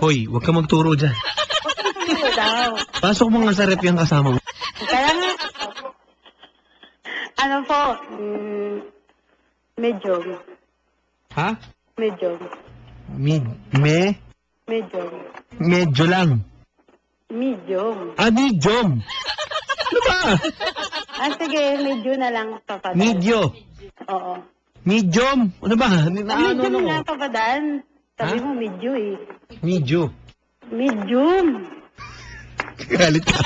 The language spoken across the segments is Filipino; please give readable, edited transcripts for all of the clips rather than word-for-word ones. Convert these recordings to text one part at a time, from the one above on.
Hoy, huwag ka magturo dyan. Ito daw. Pasok mo nga sa rep yung kasama mo. Kaya nga. Ano po? Medium. Ha? Medium. Medium. Medyo lang. Medium. Ah, medium. Ano ba? Sige, medyo na lang papadaan. Medyo. Oo. Medium. Ano ba? Medium na papadaan. Sabi Ha? mo medyo eh. Medyo. Medium. Galit ka.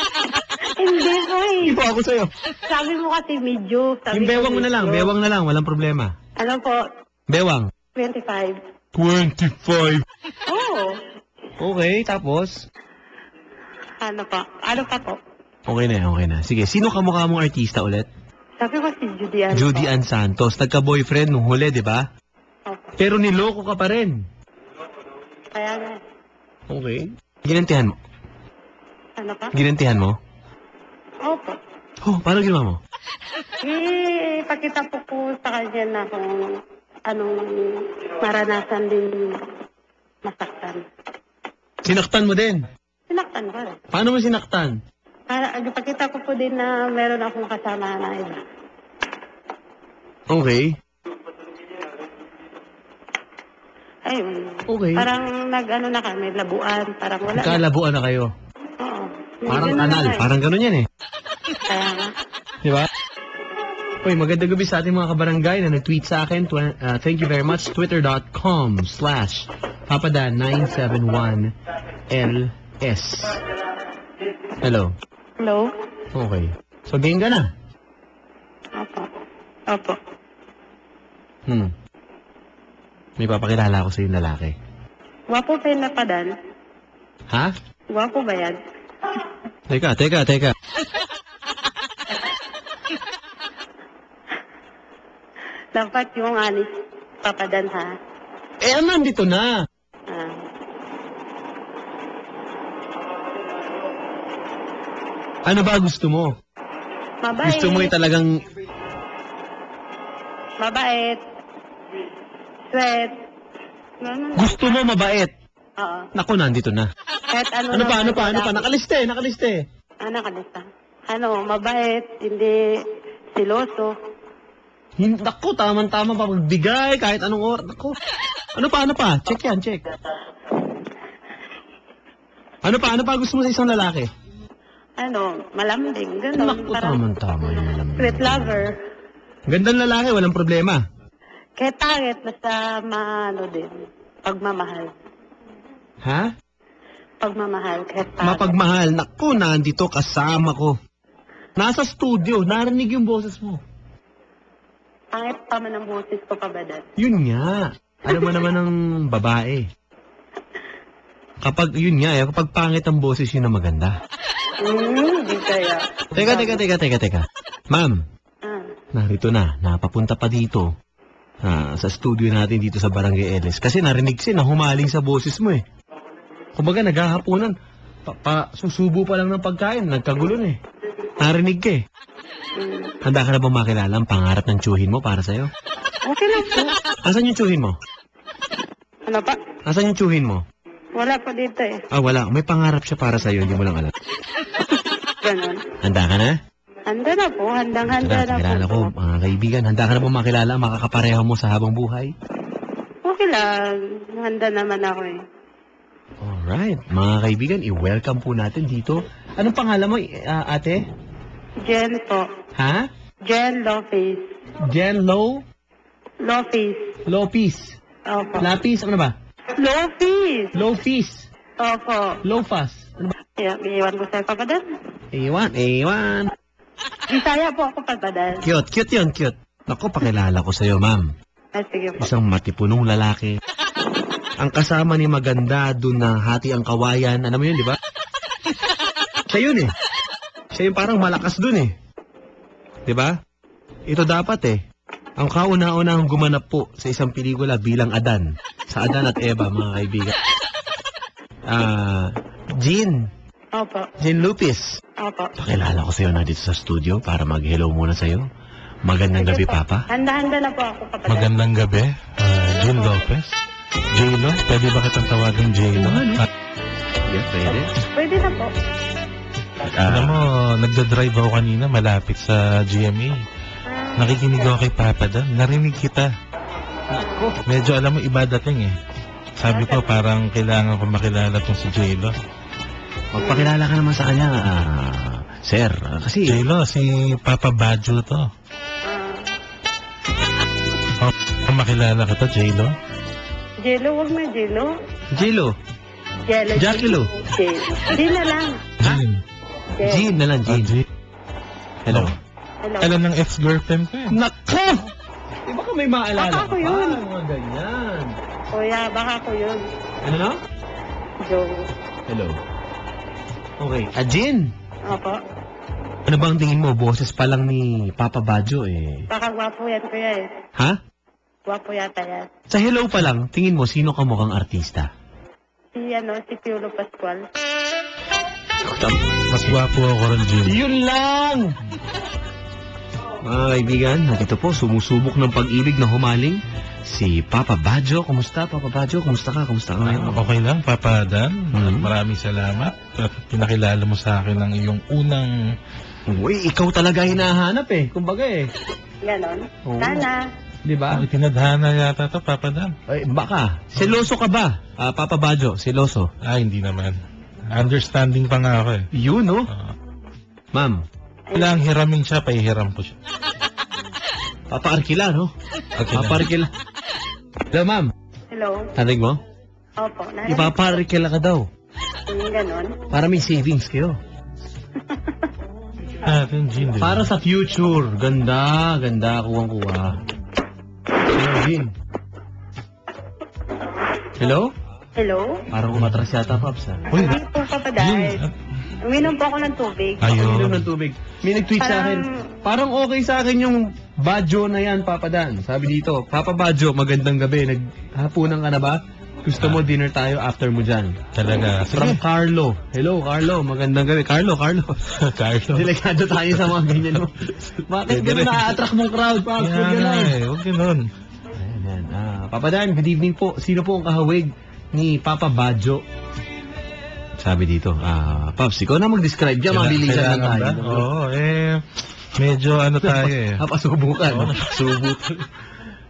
Hindi ko eh. Ipo ako sa'yo. Sabi mo kasi medyo. Sabi Yung bewang ko mo na lang. medyo. Bewang na lang. Walang problema. Ano po? Bewang. 25. 25. Oo. Okay, tapos? Ano pa? Ano pa po? Okay na. Sige, sino kamukha mong artista ulit? Sabi ko si Judy Ann. Judy Ann Santos. Nagka-boyfriend nung huli, di ba? Opo. Pero niloko ka pa rin. Kaya nga. Okay. Ginantihan mo? Ano pa? Ginantihan mo? Opo. Oh, paano ginawa mo? Pakita po sa kanya na kung anong maranasan din masaktan. Sinaktan mo din. Sinaktan ko rin. Paano mo sinaktan? Pakita ko po din na meron akong kasama na iba. Okay. Ayun. Okay. Parang nag-ano na kami, labuan. Parang wala na. Kalabuan na kayo. Oo. Parang Medyo na anal. lang eh. Parang ganun yan eh. Kaya nga. Di ba? Uy, magandang gabi sa ating mga kabarangay na nag-tweet sa akin. Thank you very much. Twitter.com/papada971LS. Hello. Hello? Okay. So, game ka na. Opo. Opo. May papakilala ako sa yung lalaki. Wapo pa yung napadan? Ha? Wapo ba yan? Teka. Dapat yung anis papadan ha? Nandito na. Ano ba gusto mo? Mabait. Gusto mo talagang... Mabait. Sweat. Ganun. Gusto mo mabait. Oo. Naku, nandito na. Kahit ano Ano pa? Nakaliste. Nakalista. Mabait, hindi siloso. Naku, tama-tama pa magbigay kahit anong oras. Naku. Ano pa? Check yan, check. Ano pa gusto mo sa isang lalaki? Malambing. Ganun. Naku, tama-tama yun. Sweet lover. Gandang lalaki, walang problema. Kahit pangit, basta din. Pagmamahal. Ha? Pagmamahal, kahit pangit. Mapagmahal. Naku, nandito kasama ko. Nasa studio, narinig yung boses mo. Pangit pa man ang boses ko pa ba dad? Yun nga. Alam mo naman ng babae. Kapag pangit ang boses yun na maganda. Hindi kaya. Teka. Ma'am, narito na. Napapunta pa dito. Sa studio natin dito sa Barangay Eles. Kasi narinig na humaling sa boses mo eh. Kumbaga naghahaponan. Susubo pa lang ng pagkain. Nagkagulon eh. Narinig ka eh. Handa ka na bang makilala ang pangarap ng tsuhin mo para sa'yo? Okay lang po. Asan yung tsuhin mo? Ano pa? Asan yung tsuhin mo? Wala po dito eh. Wala. May pangarap siya para sa'yo. Hindi mo lang alam. Ganon. Handa ka na? Handa na po. Handang-handa na po. Kilala ko, mga kaibigan. Handa ka na bang makilala ang makakapareho mo sa habang buhay? Okay lang. Handa naman ako eh. Alright. Mga kaibigan, i-welcome po natin dito. Anong pangalan mo, ate? Jen po. Ha? Jen Lopez. Jen Lopez. Lopez. Opo. Lapis, ano ba? Lopez. Lopez. Opo. Lofas. Ano ba? Iwan ko sa'yo papadan. Iwan. Bisaya po ako papadan. Cute yun. Naku, pakilala ko sa'yo, ma'am. Sige po. Isang matipunong lalaki. Ang kasama ni maganda dun na hati ang kawayan. Alam mo yun, di ba? Siya yun eh. Siya yung parang malakas dun eh. Di ba? Ito dapat eh. Ang kauna-unang gumanap po sa isang pelikula bilang Adan. Sa Adan at Eva, mga kaibigan. Jean. Opo. Jean Lupis. Opo. Pakilala ko sa'yo na dito sa studio para mag-hello muna sa'yo. Magandang gabi, Papa. Handa-handa na po ako papadan. Magandang gabi, Jean Lopez. J-Lo, pwede ba kitang tawagin J-Lo? Yeah, pwede. Pwede na po. Alam mo, nagdadrive ako kanina malapit sa GMA. Nakikinig ako kay Papa Dan. Narinig kita. Medyo alam mo, iba dating eh. Sabi ko, parang kailangan ko makilala tong si J-Lo. Magpakilala ka naman sa kanya, sir. Kasi, J-Lo, si Papa Badjo to. Makilala kita, J-Lo? Jello, wag na Jello. Jilo. Jello. Jackilo. Jean na lang. Jean. Jean na lang, Jean. Jean. Hello. Hello. Alam ng ex-girlfriend ko eh. Nako! Eh, baka may maalala Baka ka ako pa. yun. Mga ganyan. Kuya, baka ko yun. Ano na? Joe. Hello. Okay. Jean! Opo. Ano bang tingin mo? Boses pa lang ni Papa Badjo eh. Baka gwapo yan, kuya eh. Ha? Gwapo yata yan. Sa hello pa lang, tingin mo sino ka mukhang artista? Si Piolo Pascual. Mas gwapo ako rin, Jean. Yun lang! Mga kaibigan, nandito po, sumusubok ng pag-ibig na humaling si Papa Badjo. Kumusta, Papa Badjo? Kumusta ka? Kumusta ka ngayon? Okay lang, Papa Dan. Mhm. Maraming salamat. At pinakilala mo sa akin ang iyong unang... Uy, ikaw talaga hinahanap eh. Kumbaga eh. Ganon. Oo. Sana. Di ba? Tinadhana yata to, Papa Dan. Ay, baka. Seloso ka ba? Papa Badjo, seloso. Hindi naman. Understanding pa nga ako eh. Yun, no? Ma'am, Kailangang hiramin siya, pahihiram ko siya. Papa Arkila, no? Papa Arkila. Hello, ma'am. Hello. Narinig mo? Opo. Ipapa Arkila ka daw. Ganon. Para may savings kayo. Natin, Jean. Din. Para sa future. Ganda, ganda. Kuwang-kuwa. Hello, Jean. Hello? Hello. Parang umatras yata, Paps. Uy, Hindi po papadahil. Jean. Uminom po ako ng tubig. Ayun. Ayun. ng tubig. May nag-tweet sa akin. Parang okay sa akin yung Badjo na yan, Papa Dan. Sabi dito, Papa Badjo, magandang gabi. Naghapunan ka na ba? Gusto mo dinner tayo after mo dyan? Talaga. From Sige. Carlo. Hello, Carlo. Magandang gabi. Carlo. Carlo. Delikado tayo sa mga ganyan mo. Bakit Pwede gano'n rin. na-attract mong crowd, Paps? Huwag Kaya nga gano'n. eh, huwag ganun. Ayan. Papa Dan, good evening po. Sino po ang kahawig ni Papa Badjo? Sabi dito, Paps, ikaw na mag-describe dyan. Mabilisan lang Kailangan tayo. ba? Oo, medyo ano tayo eh. Napasubukan. Oo, subukan.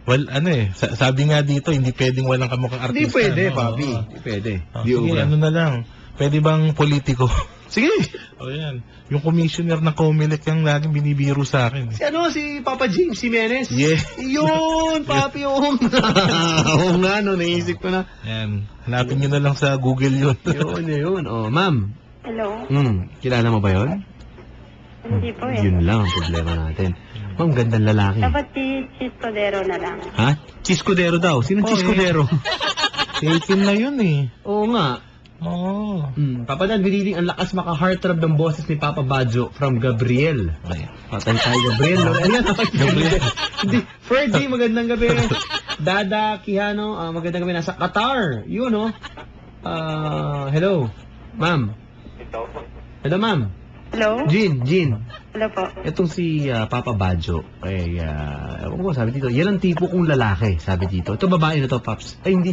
Well, ano eh, sabi nga dito, hindi pwedeng walang kamukhang artista. Hindi pwede, no? Papi. Oo. Hindi pwede. Di Sige, ubra. ano na lang. Pwede bang politiko? Sige. O yan. Yung commissioner ng Comelec yung laging binibiro sa akin. Si ano, si Papa James Jimenez? Yeah. Yun, Papi, oo nga. Oo nga, no, naisip ko na. Yan. Hanapin nyo na lang sa Google yun. Yun. Oh, ma'am. Hello. Kilala mo ba yun? Hindi po eh. Yun lang ang problema natin. Ma'am, gandang lalaki. Dapat si Chiscodero na lang. Ha? Chiscodero daw. Sinong Oh, Chiscodero? Taken na yun eh. Oo nga. Oo. Papa Dan, biniling ang lakas maka-heartthrob ng boses ni Papa Badjo from Gabriel. Patay tayo, Gabriel. No? Ayan, Gabriel. Hindi. Ferdy, magandang gabi. Dada, Kihano, magandang gabi. Nasa Qatar. Yun, no? Hello. Ma'am. Hello, ma'am. Hello. Jean. Hello po. Itong si Papa Badjo, ewan ko, sabi dito, yan ang tipo kong lalaki, sabi dito. Ito babae na to, Paps. Ay, hindi.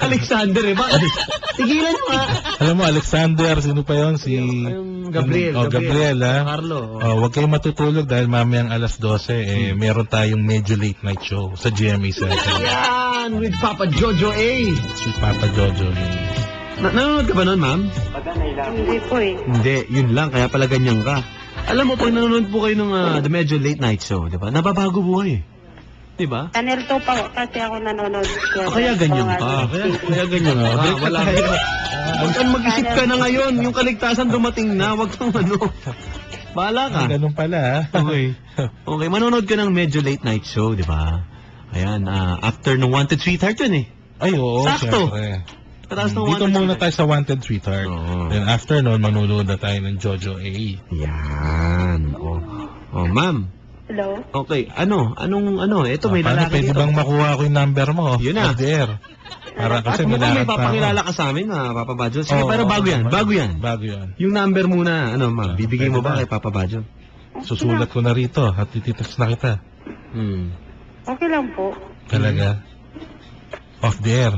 Alexander, bakit? Tigilan mo, Alam mo, Alexander, sino pa yun? Si... Yung Gabriel. Oh, Gabriel, ha? Carlo. Huwag kayong matutulog dahil mamayang alas 12, meron tayong medyo late night show sa GMA Center. Yan, with Papa Jojo A. Si Papa Jojo. Nanonood ka ba nun, ma'am? Hindi po eh. Hindi, yun lang, kaya pala ganyan ka. Alam mo, pag nanonood po kayo ng The Medyo Late Night Show, di ba? Nababago buhay. Di ba? Channel 2 pa kasi ako nanonood. Kaya ganyan ka. Kaya ganyan ka. Wala ka. Huwag kang mag-isip ka na ngayon. Yung kaligtasan dumating na. Huwag kang ano. Bahala ka. Ganun pala, ha? Okay. Okay, manonood ka ng Medyo Late Night Show, di ba? Ayan, after ng Wanted Sweetheart yun eh. Ay, oo, Sakto. syempre. Pataas ng Dito Wanted muna Sweetheart. tayo sa Wanted Sweetheart. Oo. Then after nun, manunood na tayo ng Jojo A. Yan. Oh, ma'am. Hello. Okay, ano? Ito may Paano, lalaki pwede dito. bang makuha ko yung number mo? Yun na. Off the air. Para kasi Mukhang may nilalakad pa ako. papakilala ka sa amin, Papa Badjo. Sige, Oo, pero bago yan. Bago yan. Yung number muna, ma'am, bibigay mo Pwede ba ba? kay Papa Badjo? Susulat ko na rito at tititext na kita. Okay lang po. Talaga. Off the air.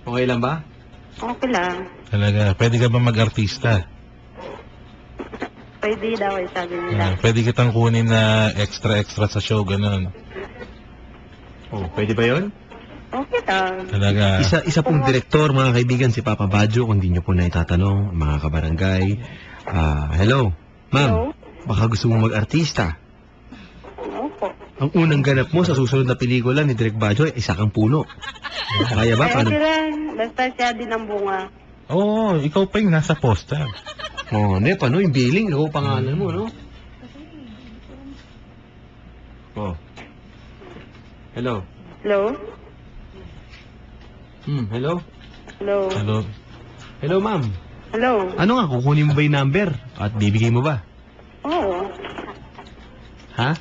Okay lang ba? Okay lang. Talaga, pwede ka ba mag-artista? Pwede daw sabi nila. Pwede kitang kunin na extra sa show, ganun. Oh, pwede ba yun? Okay lang. Talaga. Isa pong direktor, mga kaibigan, si Papa Badjo, kung di nyo po na itatanong, mga kabarangay. Hello, ma'am. Hello? Baka gusto mong mag-artista. Opo. Ang unang ganap mo sa susunod na pelikula ni Direk Badjo ay isa kang puno. Kaya ba? Kaya Paano? sila, basta siya din ang bunga. Oo, ikaw pa yung nasa poster. Oh, hindi pa, no? Yung billing, no? Pangalan mo, no? Oh. Hello. Hello? Hello? Hello? Hello. Hello, ma'am. Hello? Ano nga, kukunin mo ba yung number? At bibigay mo ba? Oo. Ha?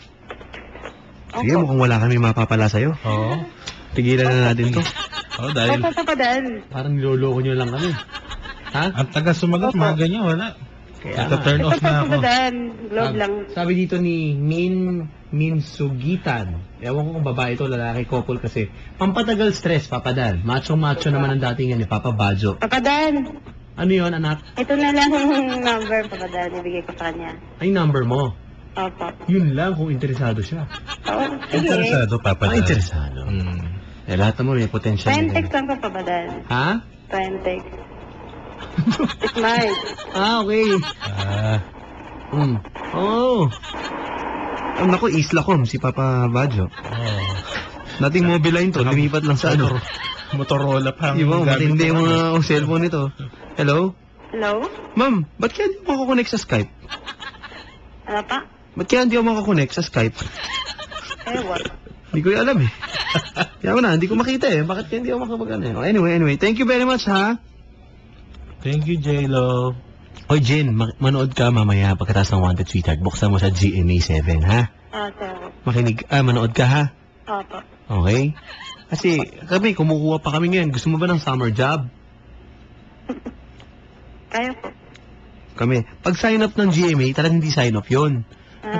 Sige, mukhang wala kami mapapala sa'yo. Oo. Tigilan na natin to. Oo, dahil Papadan. Parang niloloko nyo lang kami. Ha? ang taga sumagot, mga ganyan, wala. Kaya Nagka-turn off na ako. Papadan. Globe lang. Sabi dito ni Minsugitan. Ewan ko kung babae ito, lalaki, couple kasi. Pampatagal stress, papadal. Macho-macho naman ang dating yan, Papa Badjo. Papadan. Ano yon anak? Ito na lang yung number, Papadan. Ibigay ko sa kanya. Ay, number mo. Opo. Yun lang kung interesado siya. Oo, sige. Interesado, Papa. Interesado. Eh, lahat naman may potential. Pentex lang ko, Papadan. Ha? Pentex. Smart. Okay. Oh. Oh, naku, Islacom, si Papa Badjo. Dating mobile line to, lumipat lang sa ano. Motorola pa. Di ba, gamit matindi ko, yung mga cellphone nito. Hello? Hello? Ma'am, ba't kaya hindi ako makakonect sa Skype? Ano pa? Ba't kaya hindi ako makakonect sa Skype? Ewan. Hindi ko alam eh. Kaya na, hindi ko makita eh. Bakit kaya hindi ako makapagano eh? Oh, anyway, thank you very much ha. Thank you, J-Lo. Oy, Jen, manood ka mamaya pagkatapos ng Wanted Sweetheart. Buksan mo sa GMA 7 ha? Sir. Manood ka ha? Opo. Okay? Kasi kami, kumukuha pa kami ngayon. Gusto mo ba ng summer job? Kaya po. Kami. Pag sign up ng GMA, talagang hindi sign up yun.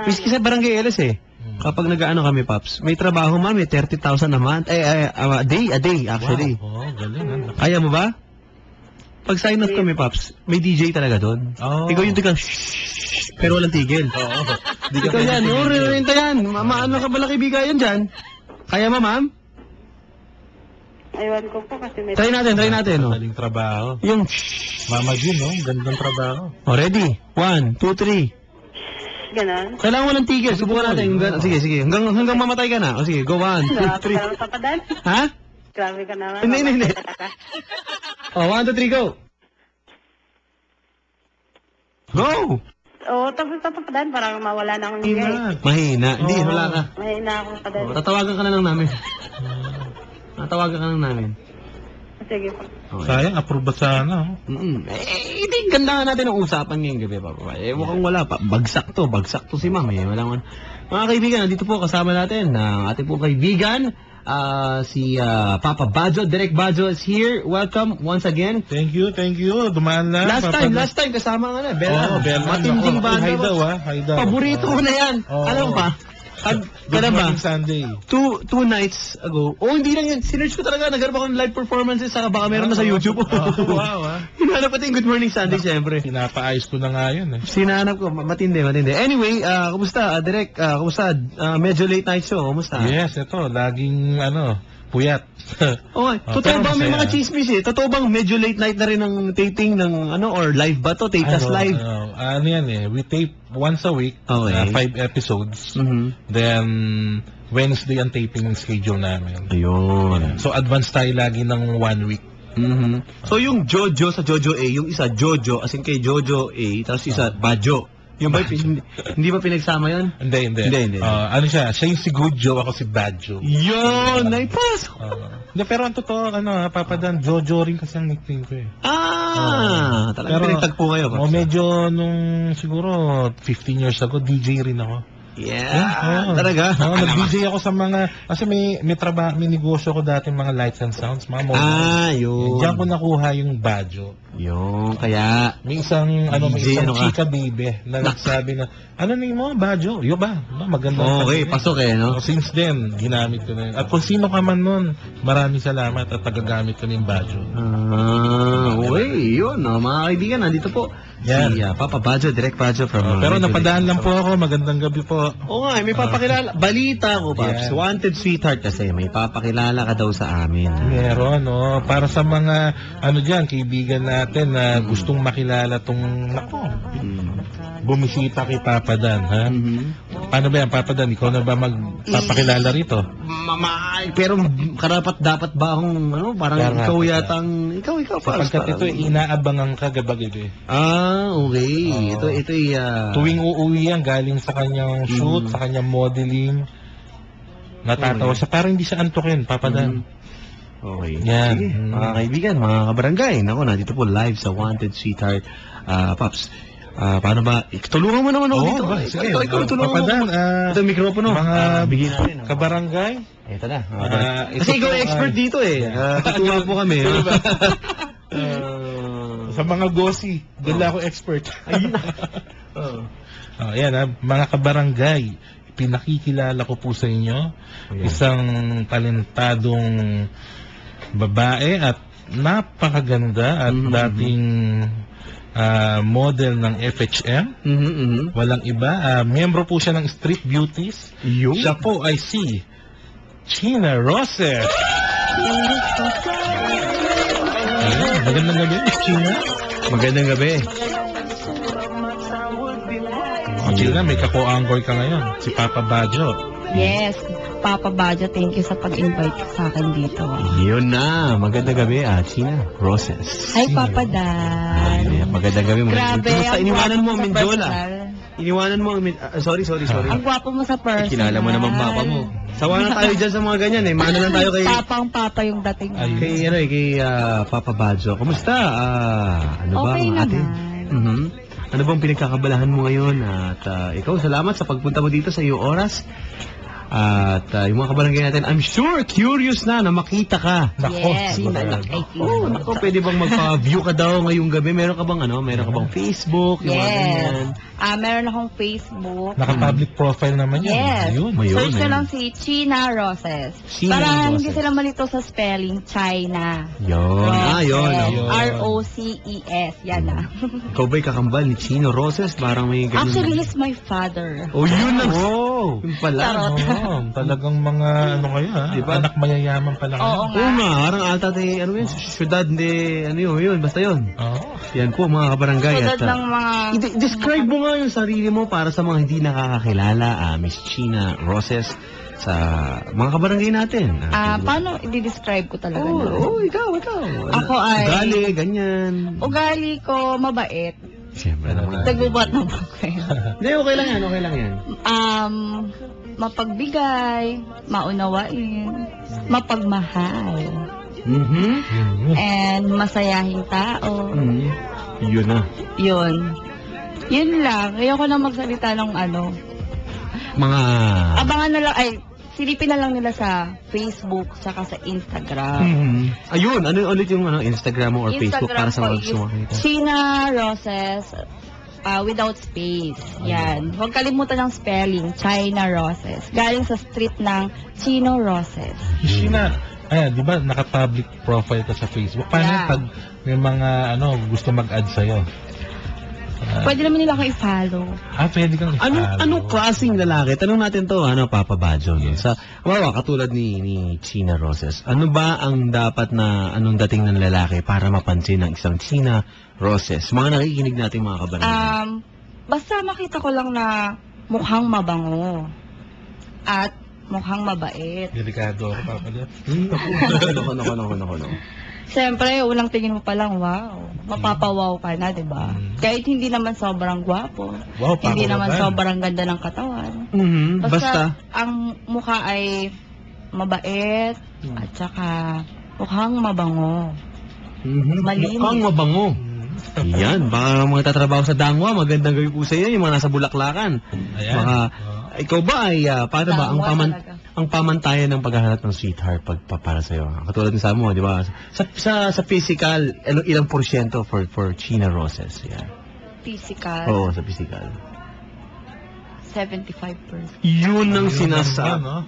Miski sa Barangay LS eh. Kapag nag-ano kami, Paps, may trabaho man, may 30,000 a month. A day actually. Wow, galing. Kaya mo ba? Pag sign up kami, Paps, may DJ talaga doon. Oh. Ikaw yung tigang pero walang tigil. Oo. Ikaw yan, no? Renta yan. Ano ka ba bigayan dyan? Kaya mo, ma'am? Ewan ko po kasi may... Try natin. No? Galing trabaho. Yung Mama Jun, no? Gandang trabaho. Oh, ready? 1, 2, 3. Ganon. Kailangan walang tigil. Subukan natin. Sige. Hanggang mamatay ka na. O sige, go 1, 2, 3. Grabe ka naman, Papadan. Ha? Grabe ka naman. Hindi. Oh, 1, 2, 3, go! Go! Oo, tapos Papadan, parang mawala na akong hingay. Mahina. Hindi, Oo. wala ka. Mahina ako, Papadan. Oh, tatawagan ka na lang namin. Tatawagan ka na lang namin. Sige po. Okay. Sayang, approve ba sana? Oh? Hindi, ganda nga natin ang usapan ngayong gabi, Papa. Mukhang wala pa. Bagsak to si Ma'am. Walang... Mga kaibigan, nandito po kasama natin ang ating po kaibigan, si Papa Badjo. Direk Badjo is here. Welcome once again. Thank you. Dumaan na. Last time kasama nga na. Bella. Bella. Matinding banda. Hi daw, ha? Hi daw. Paborito ko na yan. Oo. Alam mo pa? Good Kailan ba? morning, Sunday. Two nights ago. Hindi lang yan. Sinerch ko talaga. Nagharap ako ng live performances. Saka baka meron na sa YouTube. Wow, ha? Hinanap pati yung Good Morning Sunday, siyempre. Pinapaayos ko na nga yun, eh. Sinanap ko. Matindi. Anyway, kumusta? Direk, kumusta? Medyo late night show. Kumusta? Yes, ito. Laging, puyat. Okay. Totoo pero ba may masaya. mga chismis eh? Totoo bang medyo late night na rin ang taping ng or live ba to? Take us live? Ano yan, eh. We tape once a week. Okay. 5 episodes. Mhm. Then, Wednesday ang taping schedule namin. Ayun. So, advance tayo lagi ng 1 week. Mhm. So yung Jojo sa Jojo A, yung isa Jojo, as in kay Jojo A, tapos isa Badjo. Yung ba, hindi ba pinagsama yan? Hindi. Ano siya yung si Good Joe, ako si Bad Joe. Yun! Naipas! Hindi, pero ang totoo, Papadan, Jojo rin kasi ang nickname ko, eh. Talagang pinagtagpo kayo ba? Medyo nung siguro 15 years ago, DJ rin ako. Yeah, Oo. talaga. Oo, nag-DJ ako sa mga, kasi may negosyo ko dati mga lights and sounds, mga mobile. Yun. Diyan ko nakuha yung badyo. Yung, kaya, May isang, may DJ, isang ano ka? chika baby na nagsabi na, ano na yung mga badyo? Yo ba? Maganda. okay, pasok no? Since then, ginamit ko na yun. At kung sino ka man nun, maraming salamat at tagagamit ko na yung badyo. Okay, yun, mga kaibigan, nandito po. Yan. Si Papa Badjo, Direct Badjo from... Pero napadaan lang po ako, magandang gabi po. Oo nga, may papakilala. Balita ko, Paps. Yeah. Wanted sweetheart kasi. May papakilala ka daw sa amin. Meron, no? Para sa mga, dyan, kaibigan natin na gustong makilala tong, bumisita kay Papa Dan, ha? Paano ba yan, Papa Dan? Ikaw na ba magpapakilala rito? Pero karapat dapat ba akong, parang Karapat ikaw ka. yatang, ikaw, Paps. Sapagkat ito, inaabangan ka gabi-gabi. Okay. Oo. Ito Tuwing uuwi yan, galing sa kanyang shoot, sa kanyang modeling, natatawa siya. Parang hindi siya antukin, Papa Dan. Okay. Yan. Sige, mga kaibigan, mga kabarangay. Nako, nandito po live sa Wanted Sweetheart. Paps, paano ba? Tulungan mo naman ako dito. Ba? Sige. Ikaw, tulungan Papa mo. Dan, Ito yung mikropono. mga bigyan natin. kabarangay, Ito na. ito Kasi ikaw po, expert dito eh. Tutuwa po kami. sa mga gossip, doon lang ako expert. Ayun na. Ayan, mga kabarangay, pinakikilala ko po sa inyo isang talentadong babae at napakaganda at dating model ng FHM. Walang iba. Miyembro po siya ng Street Beauties. Siya po ay si China Roses. Magandang gabi, China. Magandang gabi. China, may kapo-anggoy ka ngayon. Si Papa Badjo. Yes, Papa Badjo, thank you sa pag-invite sa akin dito. Yun na. Magandang gabi, China Roses. Hi, Papa Dan. Magandang gabi. Grabe, Kumusta? ang Iniwanan gwapo mo ang sa Mindiola. personal. Iniwanan mo ang sorry. Ang gwapo mo sa personal. Kilala mo naman papa mo. Sawa na tayo dyan sa mga ganyan eh. Maano lang tayo kay... Papang-papa yung dating. Ayun. Kay Papa Badjo. Kumusta? Ano ba Okay ang atin? naman. Ano bang pinagkakabalahan mo ngayon? At ikaw, salamat sa pagpunta mo dito sa iyong oras. At yung mga kabarangay natin, I'm sure curious na makita ka. Nako, Yes. sigurado. Nako, pwede bang magpa-view ka daw ngayong gabi? Meron ka bang Facebook? Yung mga ganyan? Yes. Meron akong Facebook. Naka-public profile naman yan. Yes. Ayun. Ayun, Search na ayun. lang si China Roses. China Para hindi Roses. sila malito sa spelling, China. Yun. Yun. Ayun. R-O-C-E-S. Yan na. Ikaw ba'y kakambal ni Chino Roses? Parang may ganun. Actually, he's my father. Oh, yun na. Yun pala. Charot. Talagang mga kayo ha? Diba? Anak mayayaman pala kayo. Oo Oo nga. nga, parang ata yun, syudad, yun, basta yun. Oo. Yan po mga kabarangay. Tulad At, ng mga... describe mo nga yung sarili mo para sa mga hindi nakakakilala, Miss China Roses, sa mga kabarangay natin. Paano i-describe ko talaga na? Ikaw. Ako ay- Ugali, ganyan. Ugali ko, mabait. Siyempre naman. Nagbubuhat ng bakwet. Hindi, okay lang yan. Mapagbigay, maunawain, mapagmahal, and masayahing tao. Yun na. Yun. Yun lang. Ayoko na magsalita ng ano. Mga... Abangan na lang, silipin na lang nila sa Facebook, saka sa Instagram. Ayun, ano ulit yung Instagram mo or Facebook para sa mga gusto is makita? China Roses, without space. Yan. Huwag kalimutan ng spelling, China Roses. Galing sa street ng Chino Roses. China, di ba naka-public profile ka sa Facebook? Paano Yeah. pag may mga gusto mag-add sa'yo? Pwede naman nila ako i-follow. Pwede kang i-follow. Anong klaseng lalaki? Tanong natin to, Papa Badjo. No? Sa, katulad ni China Roses, ano ba ang dapat na, anong dating ng lalaki para mapansin ng isang China Roses? Mga nakikinig natin mga kabarangay. Basta makita ko lang na mukhang mabango. At mukhang mabait. Delikado ako, Papa Dan. Nako. Siyempre, unang tingin mo pa lang, wow. Mapapawaw ka na, di ba? Kahit hindi naman sobrang gwapo. Wow, Hindi Papa naman Dan. sobrang ganda ng katawan. Basta, ang mukha ay mabait at saka mukhang mabango. Malinis. mukhang mabango. Yan, baka mga tatrabaho sa Dangwa, magandang gabi po sa iyo, yung mga nasa Bulaklakan. Ayan. Baka, ikaw ba ay, paano ba Tama talaga. ang pamantayan ng paghahanap ng sweetheart para sa'yo? Katulad ng sabi mo, di ba? Sa physical, ilang porsyento for China Roses? Yeah. Physical, Oo, sa physical. 75%. Yun ang Yun sinasabi. naman,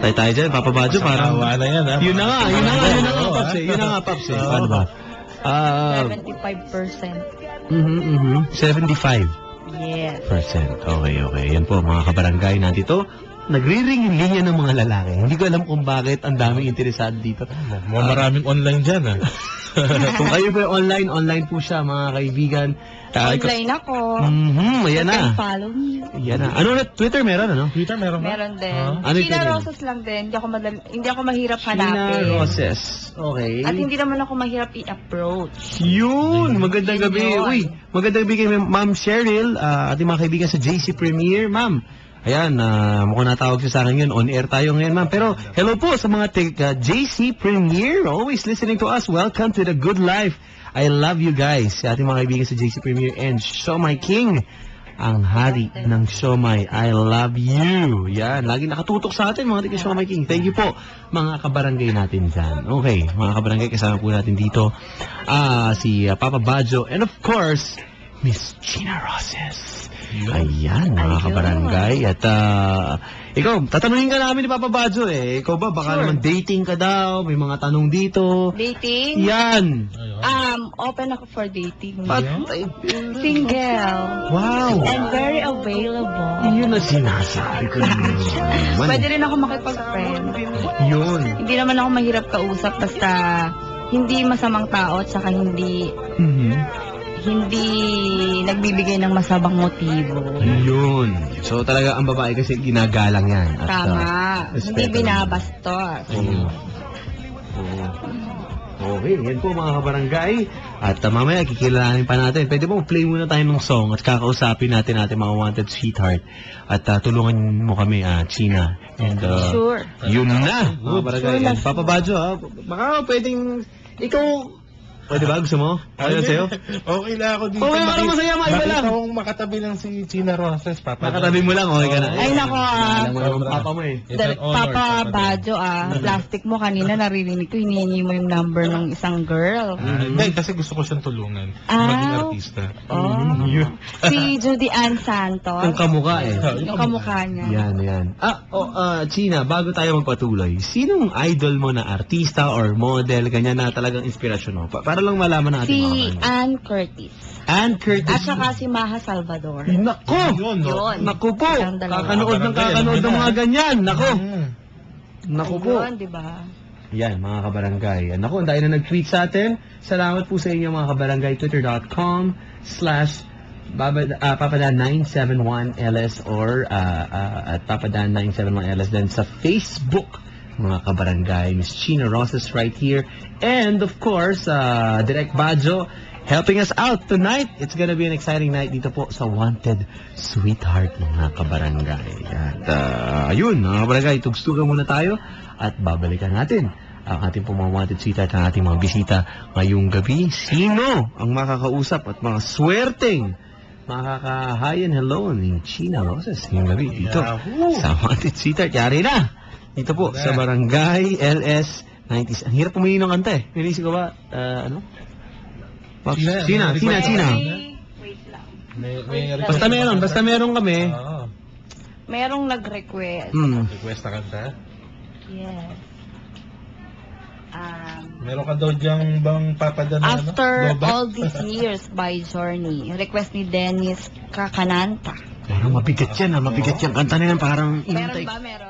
Patay tayo dyan, Papa Badjo, parang... Tawa na yan, ha? Yun na nga, Oo, Paps eh. Yun na nga, Paps eh. Paano ba? 75%. 75%. Yes. Okay. Yan po, mga kabarangay, nandito. Nagri-ring yung linya ng mga lalaki. Hindi ko alam kung bakit ang daming interesado dito. Maraming online dyan, ha? Kung kayo po online po siya, mga kaibigan. Online ako. Ayan You na. can follow me. Yan na. Ano na? Twitter meron, ano? Twitter meron ba? Meron din. Ano yung China Twitter? Roses lang din. Hindi ako mahirap China hanapin. Roses. Okay. At hindi naman ako mahirap i-approach. Yun! Magandang Yun gabi. yun. Uy, magandang gabi kay Ma'am Cheryl, ating mga kaibigan sa JC Premier. Ma'am, ayan, mukhang natawag siya sa akin yun. On air tayo ngayon, ma'am. Pero, hello po sa mga JC Premier. Always listening to us. Welcome to the good life. I love you guys. Ating mga kaibigan sa JC Premier and Shomai King. Ang hari ng Shomai. I love you. Yan. Lagi nakatutok sa atin, mga tiga Shomai King. Thank you po, mga kabarangay natin dyan. Okay, mga kabarangay, kasama po natin dito si Papa Badjo and of course, Miss China Roses. Ayan, mga Ayun. kabarangay. At ikaw, tatanungin ka namin ni Papa Badjo eh. Ikaw ba, baka Sure. naman dating ka daw, may mga tanong dito. Dating? Yan. Open ako for dating. Patay. Single. Wow. And very available. Yun na sinasabi ko naman. Pwede rin ako makipag-friend. Yun. Hindi naman ako mahirap kausap basta hindi masamang tao at saka hindi nagbibigay ng masabang motibo. Yun. So talaga ang babae kasi ginagalang yan. At, Tama. respeto Hindi naman. binabastos. Oo. Okay, yan po mga kabarangay. At mamaya kikilalanin pa natin. Pwede mo play muna tayo ng song at kakausapin natin mga wanted sweetheart. At tulungan mo kami, China. And Sure. yun na, mga kabarangay. Sure na. And Papa Badjo, baka pwedeng ikaw... Pwede ba? Gusto mo? Ano sa'yo? Okay lang ako dito. Okay, parang masaya, maiba lang. Makita kong makatabi lang si China Roses, Papa. Nakatabi mo lang, okay ka na. Ay, nako, Alam mo naman papa mo eh. It's an honor, Papa Papa Badjo, plastic mo kanina naririnig ko, hinihingi mo yung number ng isang girl. Hindi, kasi gusto ko siyang tulungan. Ah. Maging artista. Oh. Si Judy Ann Santos. Ang kamukha eh. Yung kamukha niya. Yan. China, bago tayo magpatuloy, sinong idol mo na artista or model, ganyan na talagang inspirasyon mo? Para lang malaman ng ating Si mga kabarangay. Ann Curtis. Ann Curtis. At saka si Maha Salvador. Nako! Yun, no? Yun. Naku po! Silang dalawa. Kakanood ng mga ganyan. Nako! Mm. Naku po! Ayun, di ba? Yan, mga kabarangay. Naku, dahil na nag-tweet sa atin, salamat po sa inyo mga kabarangay. Twitter.com/papadan971ls or at papadan971ls then sa Facebook, mga kabarangay. Miss China Roses right here. And of course, Direk Badjo helping us out tonight. It's gonna be an exciting night dito po sa Wanted Sweetheart, mga kabarangay. At ayun, mga kabarangay, tugstugan muna tayo at babalikan natin ang ating pong mga Wanted Sweetheart, ang ating mga bisita ngayong gabi. Sino ang makakausap at mga swerteng makaka-hi and hello ni China Roses ngayong gabi dito Yahoo! sa Wanted Sweetheart. Yari na! Dito po sa Barangay LS 90s. Ang hirap pumili ng kanta eh. Nilisip ko ba, ano? China. Wait lang. Basta meron kami. Oo. Merong nag-request. Request na kanta. Yes. Meron ka daw diyang bang papadan na After Lobat? All These Years by Journey. Request ni Dennis Kakananta. Parang mabigat yan, mabigat yan. Kanta na yan, parang Meron intay. ba? Meron?